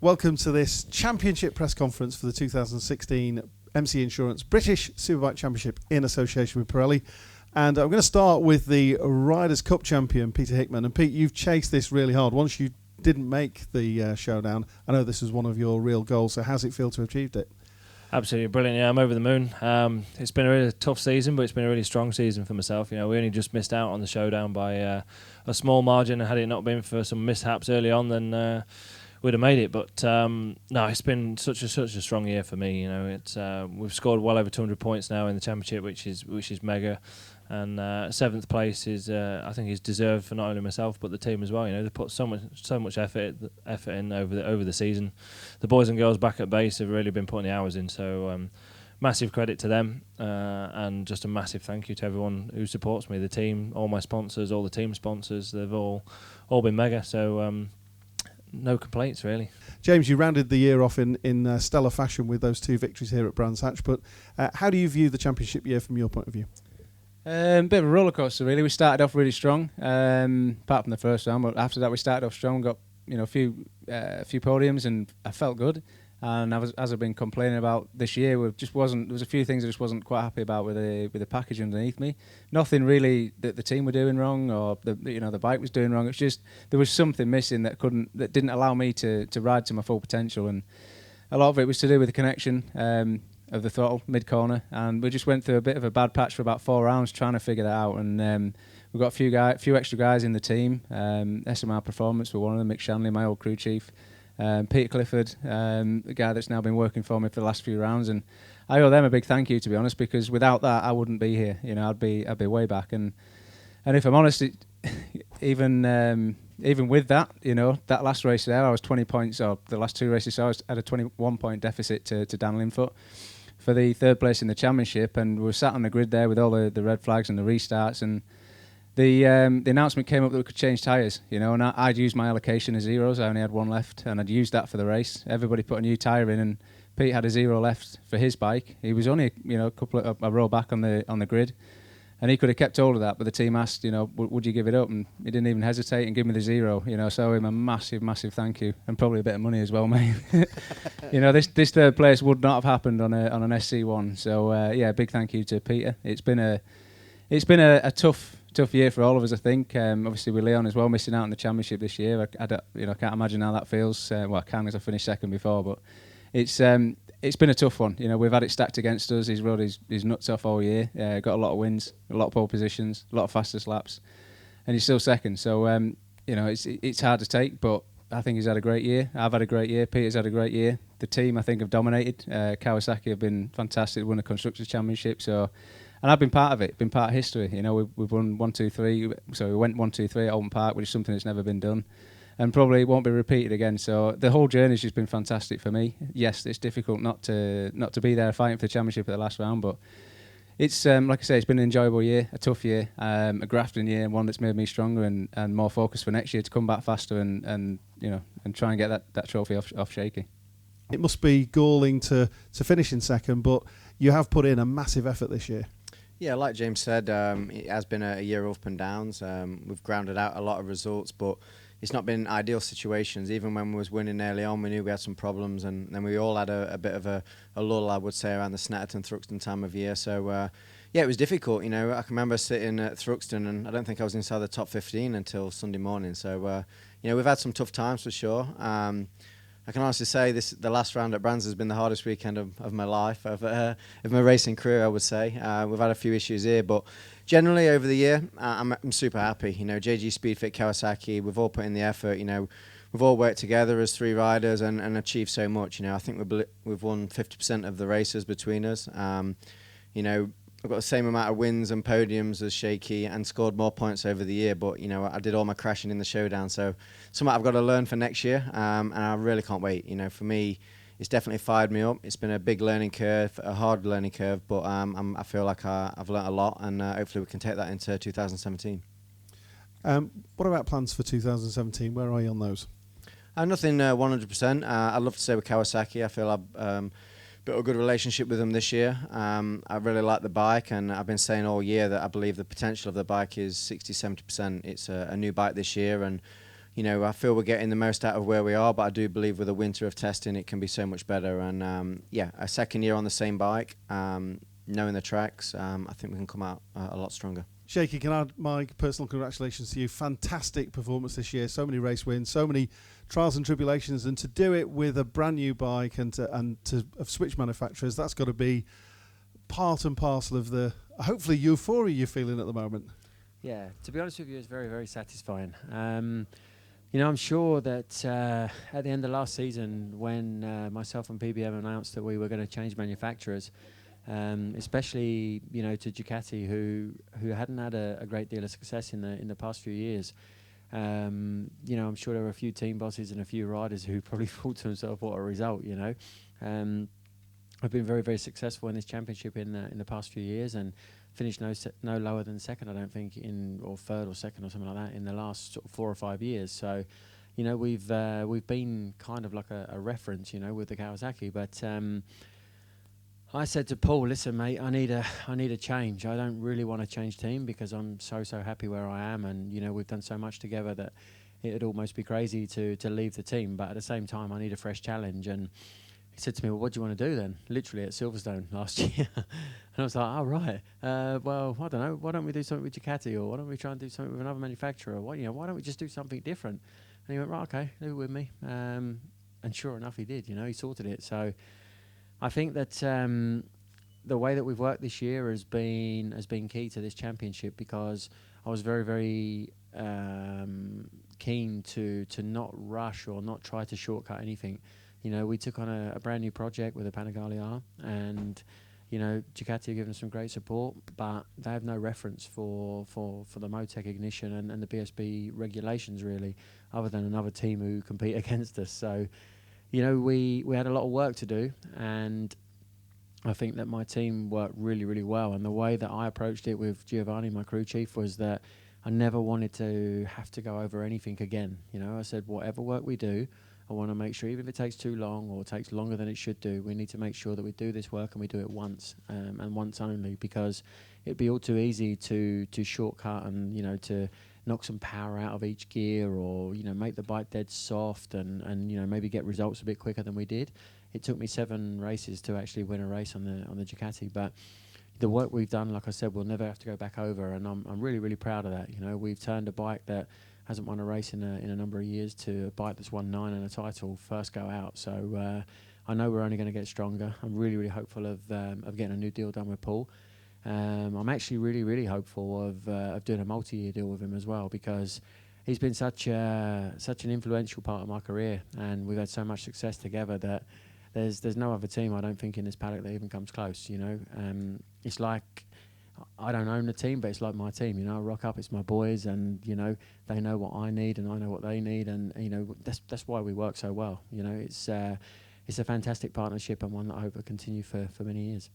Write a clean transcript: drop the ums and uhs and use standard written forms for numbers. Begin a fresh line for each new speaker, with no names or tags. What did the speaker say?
welcome to this championship press conference for the 2016 MCE Insurance British Superbike Championship in association with Pirelli. And I'm going to start with the Riders' Cup champion, Peter Hickman. And Pete, you've chased this really hard. Once you didn't make the showdown, I know this was one of your real goals, so how's it feel to have achieved it?
Absolutely brilliant. Yeah, I'm over the moon. It's been a really tough season, but it's been a really strong season for myself. You know, we only just missed out on the showdown by a small margin, and had it not been for some mishaps early on, then we'd have made it. But no, it's been such a strong year for me. You know, it's we've scored well over 200 points now in the championship, which is mega. And 7th place is, I think, is deserved for not only myself but the team as well. You know, they put so much effort in over the season. The boys and girls back at base have really been putting the hours in. So massive credit to them, and just a massive thank you to everyone who supports me, the team, all my sponsors, all the team sponsors. They've all been mega. So no complaints really.
James, you rounded the year off in stellar fashion with those 2 victories here at Brands Hatch. But how do you view the championship year from your point of view?
Bit of a roller coaster, really. We started off really strong, apart from the first round. But after that, we started off strong. Got a few podiums, and I felt good. And as I've been complaining about this year, there was a few things I just wasn't quite happy about with the package underneath me. Nothing really that the team were doing wrong or the bike was doing wrong. It's just there was something missing that didn't allow me to ride to my full potential, and a lot of it was to do with the connection of the throttle mid-corner, and we just went through a bit of a bad patch for about 4 rounds trying to figure that out. And we've got a few extra guys in the team. SMR Performance were one of them, Mick Shanley, my old crew chief, Peter Clifford, the guy that's now been working for me for the last few rounds, and I owe them a big thank you, to be honest, because without that I wouldn't be here. You know, I'd be way back. And if I'm honest, even with that, that last race there, I was 20 points, or the last 2 races, so I had a 21-point deficit to Dan Linfoot for the 3rd place in the championship, and we were sat on the grid there with all the red flags and the restarts, and the announcement came up that we could change tyres, and I'd used my allocation of zeros. I only had 1 left, and I'd used that for the race. Everybody put a new tyre in, and Pete had a 0 left for his bike. He was only a row back on the grid, and he could have kept hold of that, but the team asked, would you give it up? And he didn't even hesitate and give me the 0, so I owe him a massive, massive thank you, and probably a bit of money as well, mate. This 3rd place would not have happened on an SC1. So big thank you to Peter. It's been a tough year for all of us, I think. Obviously with Leon as well missing out on the championship this year. I can't imagine how that feels. I can, as I finished 2nd before, but it's been a tough one. We've had it stacked against us. He's rode his nuts off all year. Got a lot of wins, a lot of pole positions, a lot of fastest laps, and he's still 2nd. So it's hard to take, but I think he's had a great year. I've had a great year. Peter's had a great year. The team, I think, have dominated. Kawasaki have been fantastic. Won the Constructors' Championship. And I've been part of it. Been part of history. We've won 1, 2, 3. So we went 1, 2, 3 at Oldham Park, which is something that's never been done, and probably won't be repeated again. So the whole journey's just been fantastic for me. Yes, it's difficult not to be there fighting for the championship at the last round, but it's like I say, it's been an enjoyable year, a tough year, a grafting year, and one that's made me stronger and more focused for next year to come back faster and try and get that trophy off Shaky.
It must be galling to finish in 2nd, but you have put in a massive effort this year.
Yeah, like James said, it has been a year of up and downs. We've grounded out a lot of results, but it's not been ideal situations. Even when we was winning early on, we knew we had some problems, and then we all had a bit of a lull, I would say, around the Snetterton-Thruxton time of year. So, it was difficult. I can remember sitting at Thruxton, and I don't think I was inside the top 15 until Sunday morning. So, we've had some tough times for sure. I can honestly say the last round at Brands has been the hardest weekend of my life, of my racing career, I would say. We've had a few issues here, but generally over the year, I'm super happy. JG Speedfit, Kawasaki, we've all put in the effort. We've all worked together as 3 riders and achieved so much. I think we've won 50% of the races between us. I've got the same amount of wins and podiums as Shaky and scored more points over the year, but I did all my crashing in the showdown, so something I've got to learn for next year, and I really can't wait. For me, it's definitely fired me up. It's been a big learning curve, a hard learning curve, but I feel like I've learnt a lot, and hopefully we can take that into 2017.
What about plans for 2017? Where are you on those?
Nothing 100%. I'd love to say with Kawasaki. I feel I've built a good relationship with them this year. I really like the bike, and I've been saying all year that I believe the potential of the bike is 60-70%. It's a new bike this year, and I feel we're getting the most out of where we are, but I do believe with a winter of testing, it can be so much better. And a second year on the same bike, knowing the tracks, I think we can come out a lot stronger.
Shaky, can I add my personal congratulations to you. Fantastic performance this year. So many race wins, so many trials and tribulations, and to do it with a brand new bike and to have switched manufacturers, that's got to be part and parcel of the hopefully euphoria you're feeling at the moment.
Yeah, to be honest with you, it's very, very satisfying. I'm sure that at the end of last season, when myself and PBM announced that we were going to change manufacturers, especially to Ducati, who hadn't had a great deal of success in the past few years. I'm sure there were a few team bosses and a few riders who probably thought to themselves, "What a result!" I've been very, very successful in this championship in the past few years, and finished no lower than second, I don't think, or third or second or something like that in the last sort of 4 or 5 years. So, we've been kind of like a reference, with the Kawasaki. But I said to Paul, "Listen, mate, I need a change. I don't really want to change team because I'm so happy where I am, and we've done so much together that it'd almost be crazy to leave the team. But at the same time, I need a fresh challenge." And he said to me, "Well, what do you want to do then?" Literally at Silverstone last year. And I was like, "Oh, right. Well, I don't know. Why don't we do something with Ducati, or why don't we try and do something with another manufacturer? Why don't we just do something different?" And he went, "Right, okay, do it with me." And sure enough, he did. He sorted it. So I think that the way that we've worked this year has been key to this championship, because I was very, very keen to not rush or not try to shortcut anything. We took on a brand new project with the Panigale, and Ducati have given us some great support, but they have no reference for the Motec ignition and the BSB regulations, really, other than another team who compete against us. So, we had a lot of work to do, and I think that my team worked really, really well. And the way that I approached it with Giovanni, my crew chief, was that I never wanted to have to go over anything again. I said, whatever work we do, I want to make sure, even if it takes too long or takes longer than it should do, we need to make sure that we do this work and we do it once, and once only, because it'd be all too easy to shortcut and to knock some power out of each gear, or make the bike dead soft and maybe get results a bit quicker than we did. It took me 7 races to actually win a race on the Ducati, but the work we've done, like I said, we'll never have to go back over, and I'm really, really proud of that. We've turned a bike that hasn't won a race in a number of years to a bike that's won 9 and a title first go out. So I know we're only going to get stronger. I'm really, really hopeful of getting a new deal done with Paul. I'm actually really, really hopeful of doing a multi-year deal with him as well, because he's been such an influential part of my career, and we've had so much success together that there's no other team, I don't think, in this paddock that even comes close. It's like, I don't own the team, but it's like my team. I rock up, it's my boys, and they know what I need and I know what they need, and that's why we work so well. It's a fantastic partnership, and one that I hope will continue for many years.